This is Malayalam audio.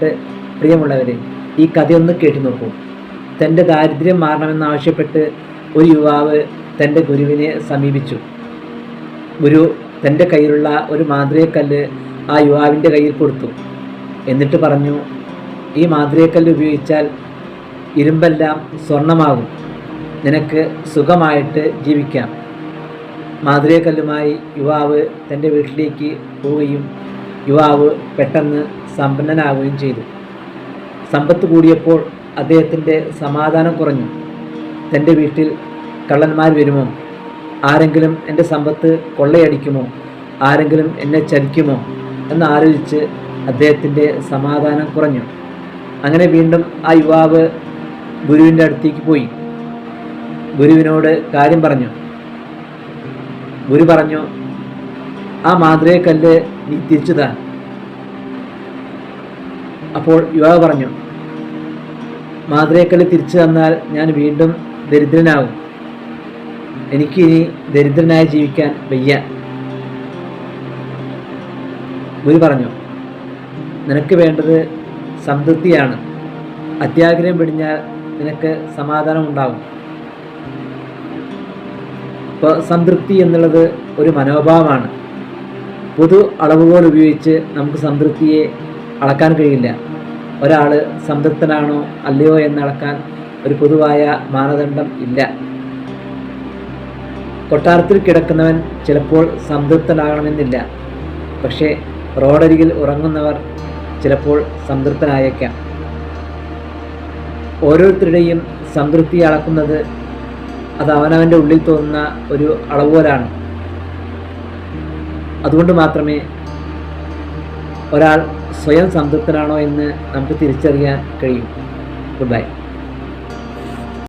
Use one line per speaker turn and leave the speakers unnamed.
പ്രിയമുള്ളവരെ, ഈ കഥയൊന്ന് കേട്ടു നോക്കൂ. തൻ്റെ ദാരിദ്ര്യം മാറണമെന്നാവശ്യപ്പെട്ട് ഒരു യുവാവ് തൻ്റെ ഗുരുവിനെ സമീപിച്ചു. ഗുരു തൻ്റെ കയ്യിലുള്ള ഒരു മാന്ത്രികക്കല്ല് ആ യുവാവിൻ്റെ കയ്യിൽ കൊടുത്തു. എന്നിട്ട് പറഞ്ഞു, ഈ മാന്ത്രികക്കല്ല് ഉപയോഗിച്ചാൽ ഇരുമ്പെല്ലാം സ്വർണമാകും, നിനക്ക് സുഖമായിട്ട് ജീവിക്കാം. മാന്ത്രികക്കല്ലുമായി യുവാവ് തൻ്റെ വീട്ടിലേക്ക് പോവുകയും യുവാവ് പെട്ടെന്ന് സമ്പന്നനാവുകയും ചെയ്തു. സമ്പത്ത് കൂടിയപ്പോൾ അദ്ദേഹത്തിൻ്റെ സമാധാനം കുറഞ്ഞു. തൻ്റെ വീട്ടിൽ കള്ളന്മാർ വരുമോ, ആരെങ്കിലും എൻ്റെ സമ്പത്ത് കൊള്ളയടിക്കുമോ, ആരെങ്കിലും എന്നെ ചതിക്കുമോ എന്നാലോചിച്ച് അദ്ദേഹത്തിൻ്റെ സമാധാനം കുറഞ്ഞു. അങ്ങനെ വീണ്ടും ആ യുവാവ് ഗുരുവിൻ്റെ അടുത്തേക്ക് പോയി. ഗുരുവിനോട് കാര്യം പറഞ്ഞു. ഗുരു പറഞ്ഞു, ആ മാന്ത്രികക്കല്ല് നീ തിരിച്ചു താ. അപ്പോൾ യുവാവ് പറഞ്ഞു, മാന്ത്രികക്കല്ല് തിരിച്ചു തന്നാൽ ഞാൻ വീണ്ടും ദരിദ്രനാകും, എനിക്കിനി ദരിദ്രനായി ജീവിക്കാൻ വയ്യ. ഗുരു പറഞ്ഞു, നിനക്ക് വേണ്ടത് സംതൃപ്തിയാണ്. അത്യാഗ്രഹം വെടിഞ്ഞാൽ നിനക്ക് സമാധാനം ഉണ്ടാകും. ഇപ്പോൾ സംതൃപ്തി എന്നുള്ളത് ഒരു മനോഭാവമാണ്. പൊതു അളവുകോൽ ഉപയോഗിച്ച് നമുക്ക് സംതൃപ്തിയെ അളക്കാൻ കഴിയില്ല. ഒരാൾ സംതൃപ്തനാണോ അല്ലയോ എന്നളക്കാൻ ഒരു പൊതുവായ മാനദണ്ഡം ഇല്ല. കൊട്ടാരത്തിൽ കിടക്കുന്നവൻ ചിലപ്പോൾ സംതൃപ്തനാകണമെന്നില്ല. പക്ഷേ റോഡരികിൽ ഉറങ്ങുന്നവർ ചിലപ്പോൾ സംതൃപ്തനായേക്കാം. ഓരോരുത്തരുടെയും സംതൃപ്തി അളക്കുന്നത് അത് അവനവൻ്റെ ഉള്ളിൽ തോന്നുന്ന ഒരു അളവുകോലാണ്. അതുകൊണ്ട് മാത്രമേ ഒരാൾ സ്വയം സംതൃപ്തനാണോ എന്ന് നമുക്ക് തിരിച്ചറിയാൻ കഴിയും. Good bye.